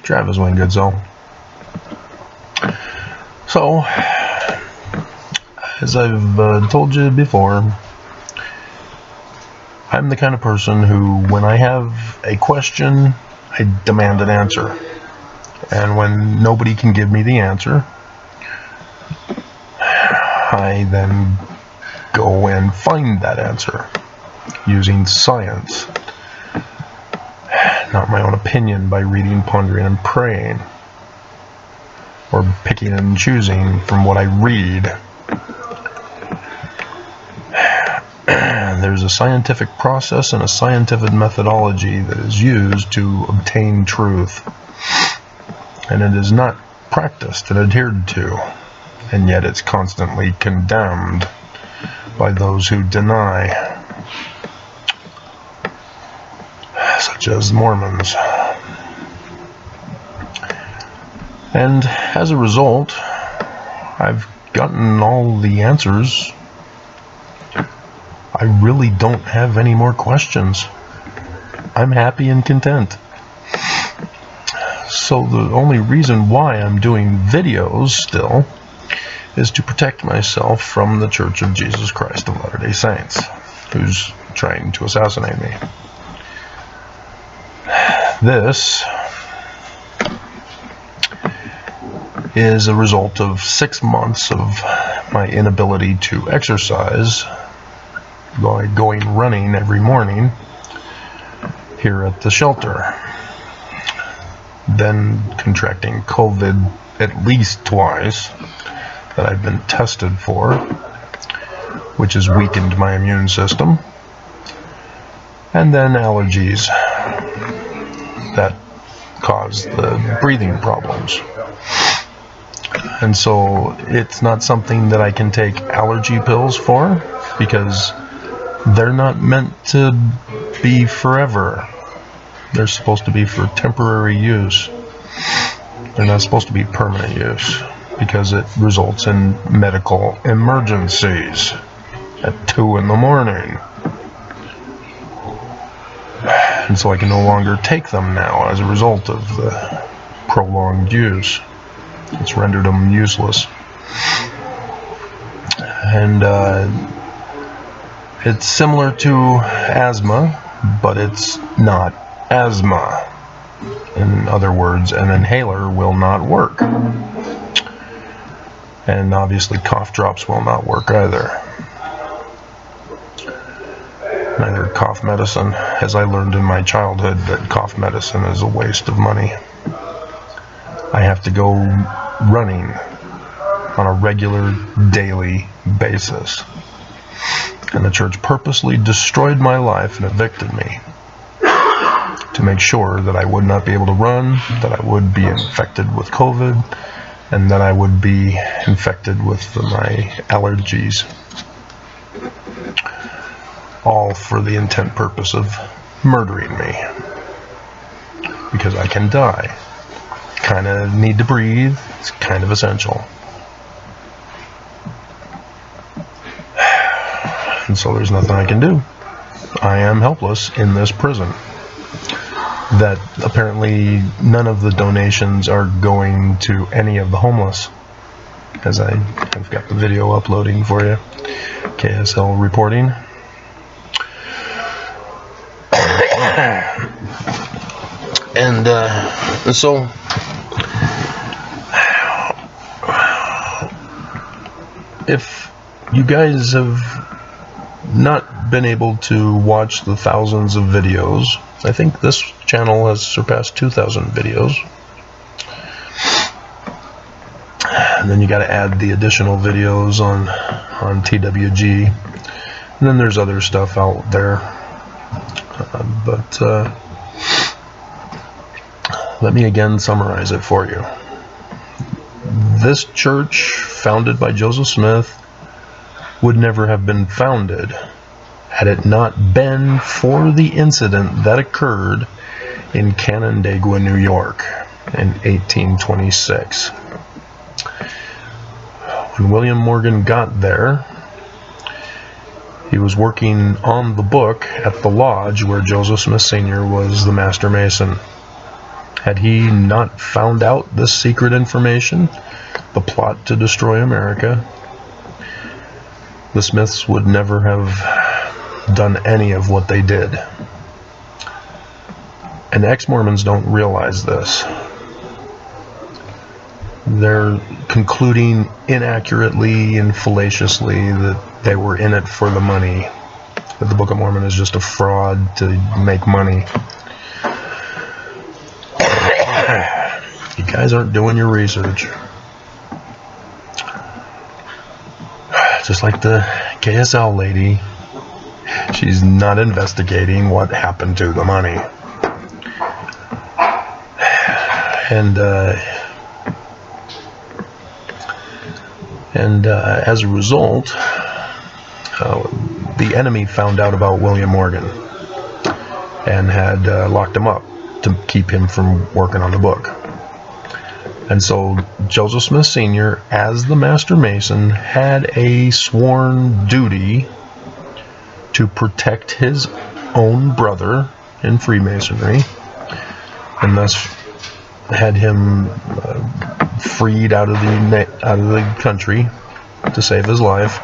Travis Wayne Goodsell. So, as I've told you before, I'm the kind of person who, when I have a question, I demand an answer. And when nobody can give me the answer, I then go and find that answer using science, not my own opinion by reading, pondering, and praying, or picking and choosing from what I read. There's a scientific process and a scientific methodology that is used to obtain truth, and it is not practiced and adhered to, and yet it's constantly condemned by those who deny, such as Mormons. And as a result, I've gotten all the answers. I really don't have any more questions. I'm happy and content. So the only reason why I'm doing videos still is to protect myself from the Church of Jesus Christ of Latter-day Saints, who's trying to assassinate me. This is a result of 6 months of my inability to exercise, going running every morning here at the shelter, then contracting COVID at least twice that I've been tested for, which has weakened my immune system, and then allergies that cause the breathing problems. And so it's not something that I can take allergy pills for, because they're not meant to be forever. They're supposed to be for temporary use. They're not supposed to be permanent use, because it results in medical emergencies at 2 in the morning. And so I can no longer take them now as a result of the prolonged use. It's rendered them useless. And it's similar to asthma, but it's not asthma. In other words, an inhaler will not work. And obviously cough drops will not work either. Neither cough medicine, as I learned in my childhood that cough medicine is a waste of money. I have to go running on a regular daily basis. And the church purposely destroyed my life and evicted me to make sure that I would not be able to run, that I would be infected with COVID, and that I would be infected with my allergies. All for the intent purpose of murdering me. Because I can die. Kind of need to breathe. It's kind of essential. And so there's nothing I can do. I am helpless in this prison. That apparently none of the donations are going to any of the homeless. As I've got the video uploading for you. KSL reporting. And so if you guys have not been able to watch the thousands of videos, I think this channel has surpassed 2,000 videos. And then you got to add the additional videos on TWG. And then there's other stuff out there. But let me again summarize it for you. This church, founded by Joseph Smith, would never have been founded had it not been for the incident that occurred in Canandaigua, New York in 1826. When William Morgan got there, he was working on the book at the lodge where Joseph Smith Sr. was the master mason. Had he not found out this secret information, the plot to destroy America, the Smiths would never have done any of what they did. And ex-Mormons don't realize this. They're concluding inaccurately and fallaciously that they were in it for the money, that the Book of Mormon is just a fraud to make money. You guys aren't doing your research. Just like the KSL lady, she's not investigating what happened to the money. And as a result, the enemy found out about William Morgan and had locked him up to keep him from working on the book. And so Joseph Smith Sr., as the Master Mason, had a sworn duty to protect his own brother in Freemasonry, and thus had him freed out of the country to save his life,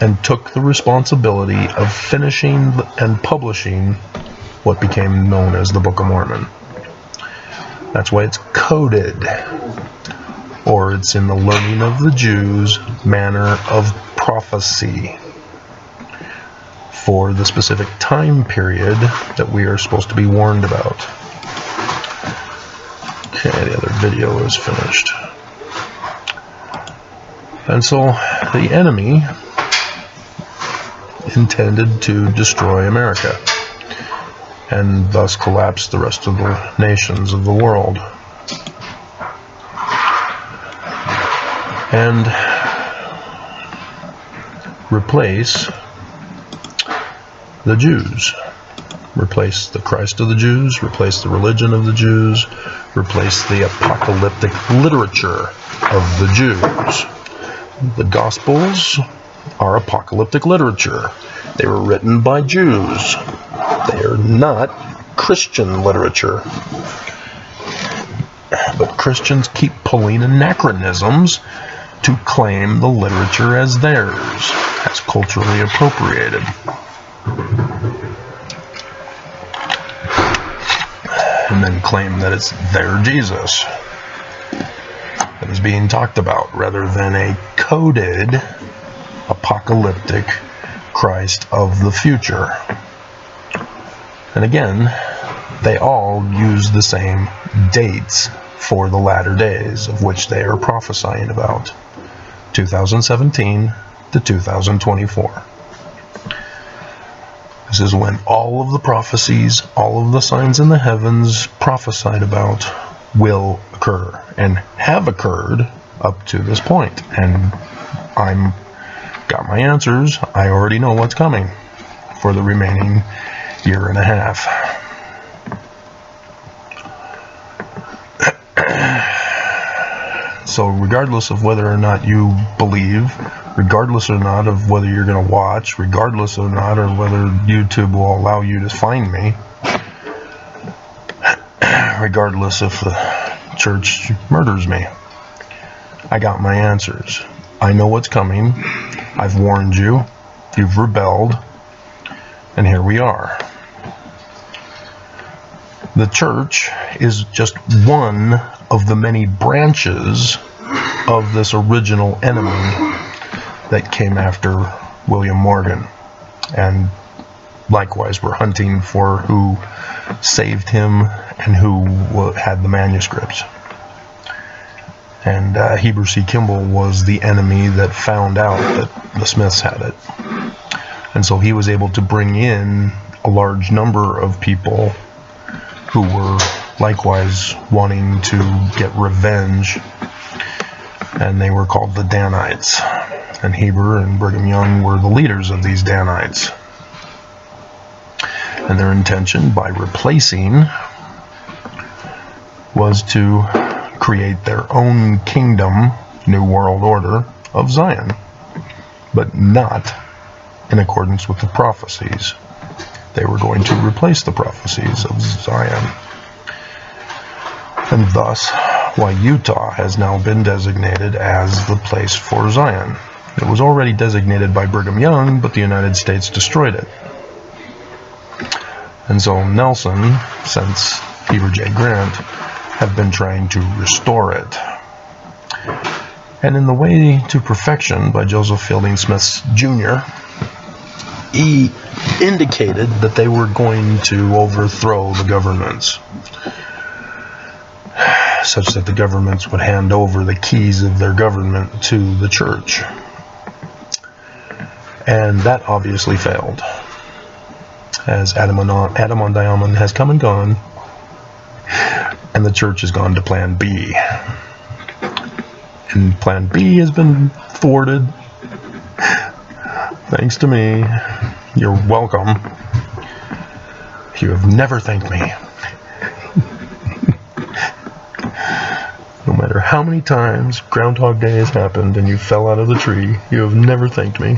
and took the responsibility of finishing and publishing what became known as the Book of Mormon. That's why it's coded, or it's in the learning of the Jews manner of prophecy for the specific time period that we are supposed to be warned about. Okay, the other video is finished. And so the enemy intended to destroy America and thus collapse the rest of the nations of the world. And replace the Jews. Replace the Christ of the Jews, replace the religion of the Jews, replace the apocalyptic literature of the Jews. The Gospels are apocalyptic literature. They were written by Jews. They are not Christian literature. But Christians keep pulling anachronisms to claim the literature as theirs, as culturally appropriated. And then claim that it's their Jesus that is being talked about, rather than a coded apocalyptic Christ of the future. And again, they all use the same dates for the latter days of which they are prophesying about, 2017 to 2024. This is when all of the prophecies, all of the signs in the heavens prophesied about will occur and have occurred up to this point. And I'm got my answers. I already know what's coming for the remaining year and a half. So regardless of whether or not you believe, regardless or not of whether you're going to watch, regardless or not or whether YouTube will allow you to find me, regardless if the church murders me, I got my answers. I know what's coming. I've warned you. You've rebelled. And here we are. The church is just one of the many branches of this original enemy that came after William Morgan. And likewise, we're hunting for who saved him and who had the manuscripts. And Heber C. Kimball was the enemy that found out that the Smiths had it. And so he was able to bring in a large number of people who were likewise wanting to get revenge, and they were called the Danites. And Heber and Brigham Young were the leaders of these Danites. And their intention, by replacing, was to create their own kingdom, New World Order, of Zion, but not in accordance with the prophecies. They were going to replace the prophecies of Zion. and thus why Utah has now been designated as the place for Zion. It was already designated by Brigham Young, but the United States destroyed it. And so Nelson, since Heber J. Grant, have been trying to restore it. And in The Way to Perfection by Joseph Fielding Smith Jr., he indicated that they were going to overthrow the governments, such that the governments would hand over the keys of their government to the church. And that obviously failed, as Adam on Diamond has come and gone, and the church has gone to Plan B. And Plan B has been thwarted. Thanks to me. You're welcome. You have never thanked me. No matter how many times Groundhog Day has happened and you fell out of the tree, you have never thanked me.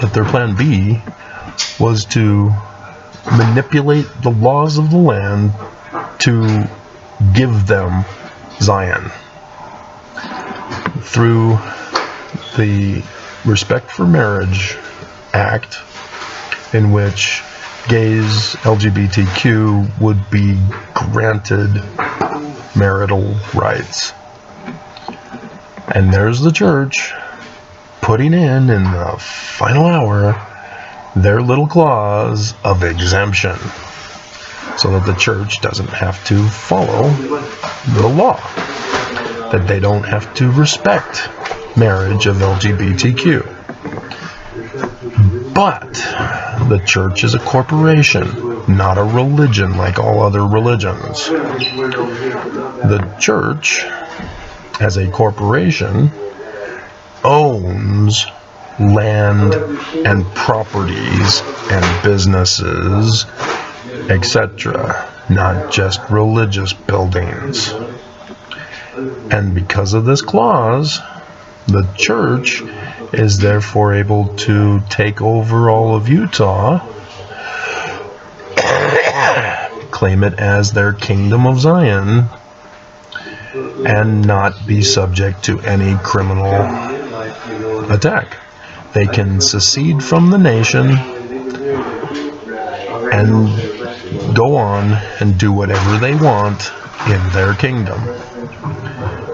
But their Plan B was to manipulate the laws of the land to give them Zion through the Respect for Marriage Act, in which gays, LGBTQ would be granted marital rights. And there's the church putting in the final hour their little clause of exemption, so that the church doesn't have to follow the law, that they don't have to respect marriage of LGBTQ. But the church is a corporation, not a religion like all other religions. The church, as a corporation, owns land and properties and businesses, etc., not just religious buildings. And because of this clause, the church is therefore able to take over all of Utah, claim it as their kingdom of Zion, and not be subject to any criminal attack. They can secede from the nation and go on and do whatever they want in their kingdom,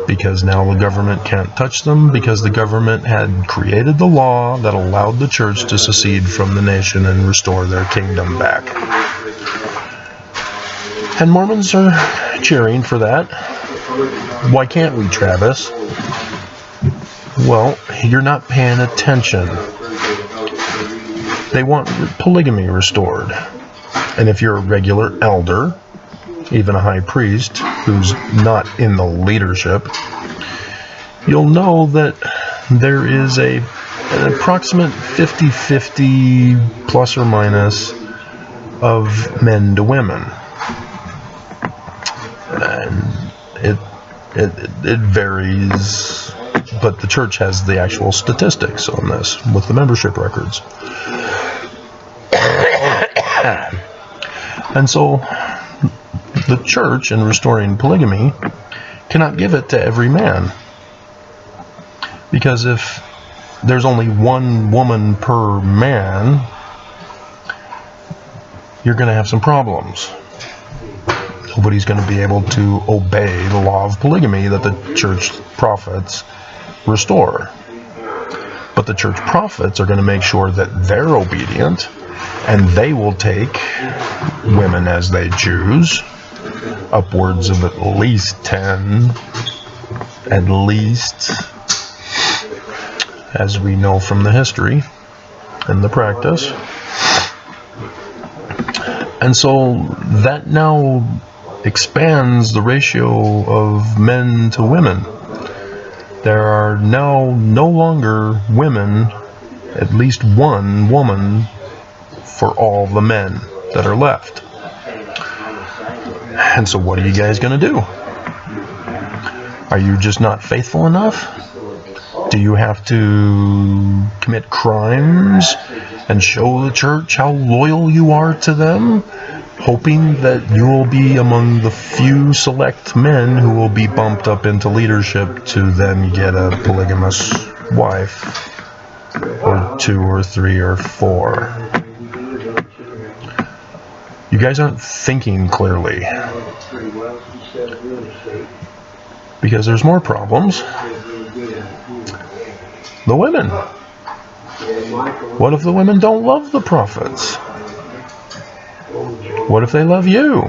because now the government can't touch them, because the government had created the law that allowed the church to secede from the nation and restore their kingdom back. And Mormons are cheering for that. Why can't we, Travis? Well, you're not paying attention. They want polygamy restored. And if you're a regular elder, even a high priest who's not in the leadership, you'll know that there is an approximate 50-50 plus or minus of men to women. And it varies, but the church has the actual statistics on this with the membership records. And so the church, in restoring polygamy, cannot give it to every man, because if there's only one woman per man, you're going to have some problems. Nobody's going to be able to obey the law of polygamy that the church prophets restore. But the church prophets are going to make sure that they're obedient, and they will take women as they choose, upwards of at least 10, at least, as we know from the history and the practice. And so that now expands the ratio of men to women. There are now no longer women, at least one woman for all the men that are left. And so what are you guys going to do? Are you just not faithful enough? Do you have to commit crimes and show the church how loyal you are to them hoping that you will be among the few select men who will be bumped up into leadership to then get a polygamous wife, or 2 or 3 or 4. You guys aren't thinking clearly, because there's more problems. The women. What if the women don't love the prophets? What if they love you?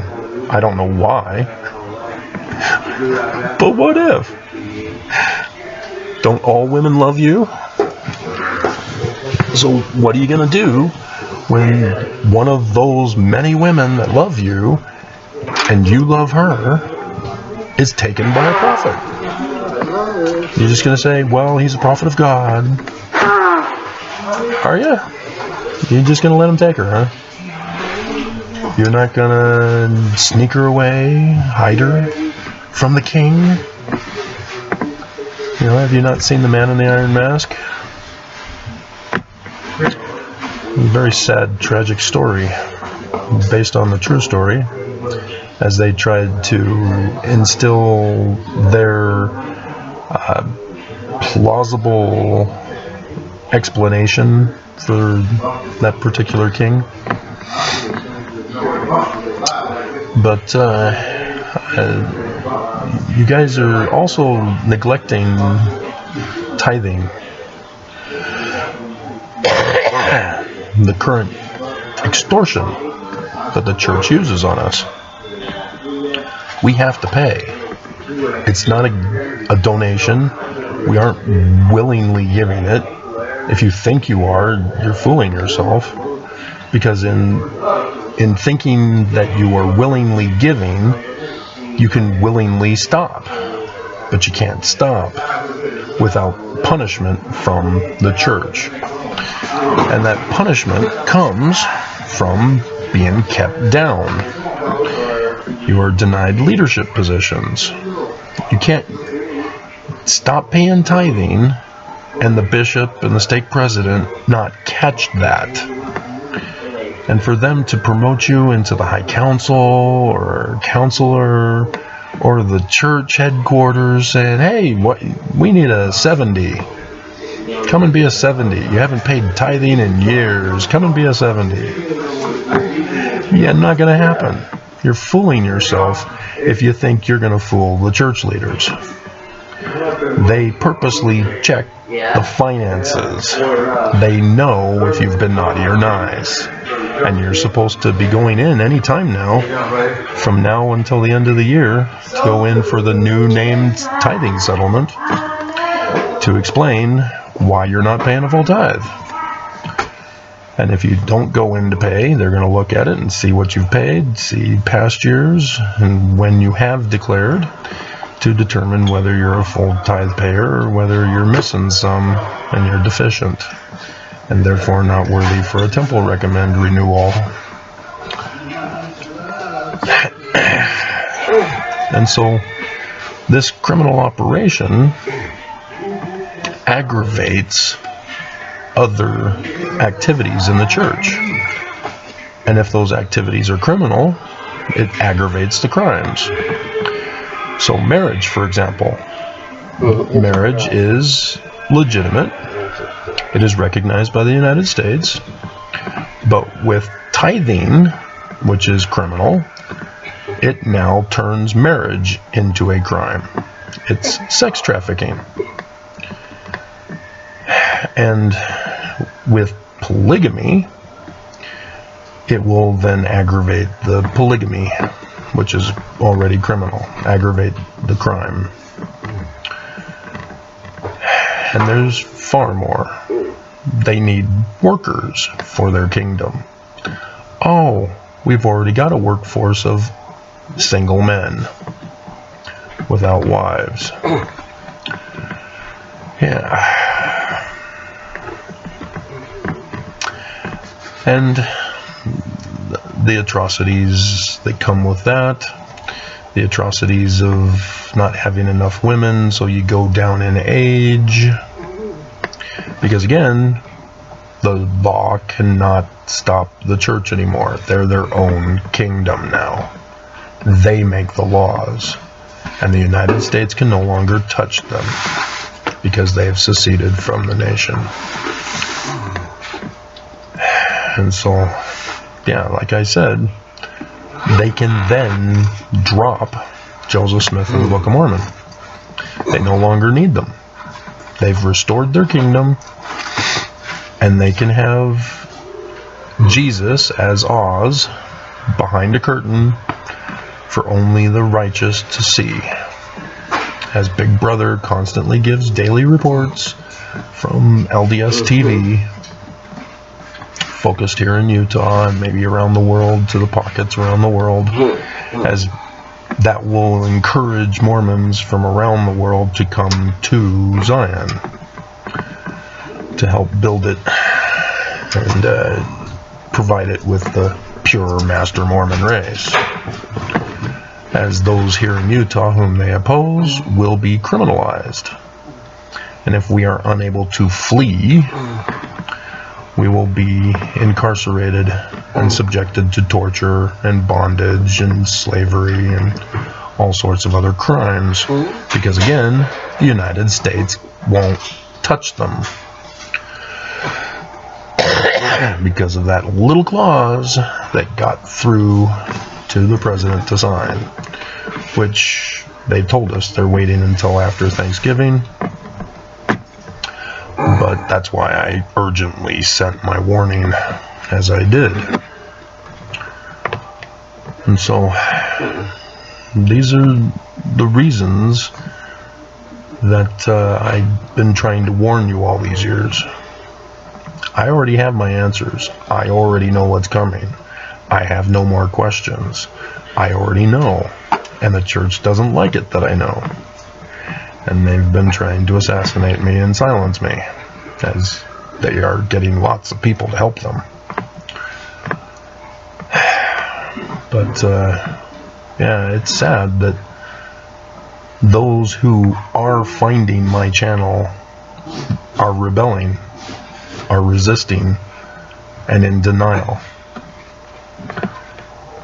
I don't know why. But what if? Don't all women love you? So what are you going to do when one of those many women that love you and you love her is taken by a prophet? You're just going to say, well, he's a prophet of God. Are you? You're just going to let him take her, huh? You're not going to sneak her away, hide her from the king? You know, have you not seen The Man in the Iron Mask? A very sad, tragic story, based on the true story, as they tried to instill their plausible explanation for that particular king. But you guys are also neglecting tithing. The current extortion that the church uses on us. We have to pay. It's not a donation. We aren't willingly giving it. If you think you are, you're fooling yourself. Because in thinking that you are willingly giving, you can willingly stop. But you can't stop without punishment from the church. And that punishment comes from being kept down. You are denied leadership positions. You can't stop paying tithing and the bishop and the stake president not catch that. And for them to promote you into the high council or counselor or the church headquarters saying, hey, we need a 70. Come and be a 70. You haven't paid tithing in years. Come and be a 70. Yeah, not going to happen. You're fooling yourself if you think you're going to fool the church leaders. They purposely check the finances. They know if you've been naughty or nice. And you're supposed to be going in any time now, from now until the end of the year, to go in for the new named tithing settlement to explain why you're not paying a full tithe. And if you don't go in to pay, they're going to look at it and see what you've paid, see past years, and when you have declared, to determine whether you're a full tithe payer or whether you're missing some and you're deficient, and therefore not worthy for a temple recommend renewal. And so this criminal operation aggravates other activities in the church. And if those activities are criminal, it aggravates the crimes. So marriage, for example. Marriage is legitimate. It is recognized by the United States. But with tithing, which is criminal, it now turns marriage into a crime. It's sex trafficking. And with polygamy, it will then aggravate the polygamy, which is already criminal, aggravate the crime. And there's far more. They need workers for their kingdom. Oh, we've already got a workforce of single men without wives. Yeah. And the atrocities that come with that, the atrocities of not having enough women, so you go down in age. Because again, The law cannot stop the church anymore. They're their own kingdom now. They make the laws. And the United States can no longer touch them because they have seceded from the nation. And so, yeah, like I said, they can then drop Joseph Smith and the Book of Mormon. They no longer need them. They've restored their kingdom, and they can have Jesus as Oz behind a curtain for only the righteous to see. As Big Brother constantly gives daily reports from LDS TV, focused here in Utah and maybe around the world, to the pockets around the world, as that will encourage Mormons from around the world to come to Zion to help build it and provide it with the pure Master Mormon race. As those here in Utah whom they oppose will be criminalized. And if we are unable to flee, we will be incarcerated and subjected to torture and bondage and slavery and all sorts of other crimes. Because again, the United States won't touch them. Because of that little clause that got through to the president to sign, which they told us they're waiting until after Thanksgiving. But that's why I urgently sent my warning as I did. And so these are the reasons that I've been trying to warn you all these years. I already have my answers. I already know what's coming. I have no more questions. I already know. And the church doesn't like it that I know. And they've been trying to assassinate me and silence me, as they are getting lots of people to help them. But, yeah, it's sad that those who are finding my channel are rebelling, are resisting, and in denial.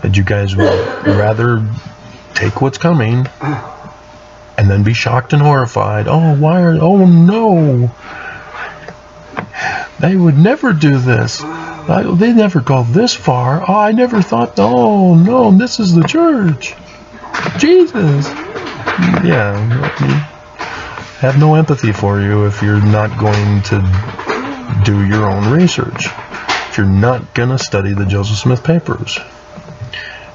That you guys would rather take what's coming and then be shocked and horrified. Oh, oh no, they would never do this. They never go this far. Oh, I never thought, oh no, this is the church. Jesus. Yeah, I have no empathy for you if you're not going to do your own research. If you're not going to study the Joseph Smith papers.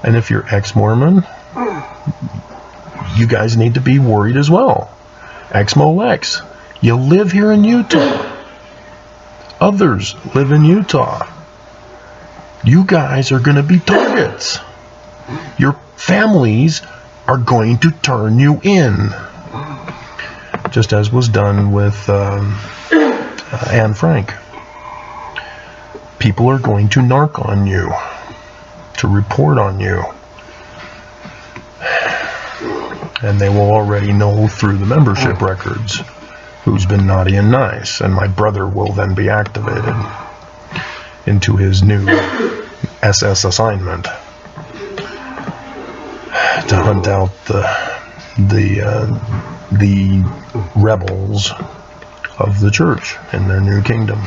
And if you're ex-Mormon, you guys need to be worried as well. Ex-Molex, you live here in Utah. Others live in Utah. You guys are going to be targets. Your families are going to turn you in. Just as was done with Anne Frank. People are going to narc on you, to report on you. And they will already know through the membership records who's been naughty and nice. And my brother will then be activated into his new SS assignment to hunt out the rebels of the church in their new kingdom.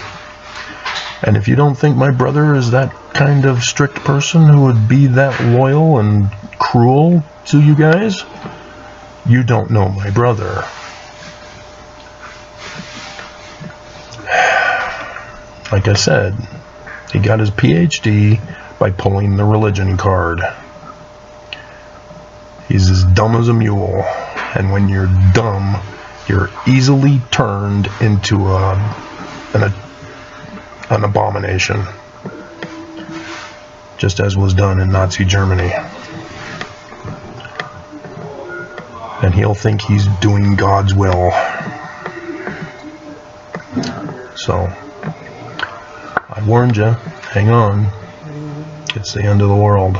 And if you don't think my brother is that kind of strict person who would be that loyal and cruel to you guys, you don't know my brother. Like I said, he got his PhD by pulling the religion card. He's as dumb as a mule. And when you're dumb, you're easily turned into an abomination. Just as was done in Nazi Germany. And he'll think he's doing God's will. So, I warned you, hang on. It's the end of the world.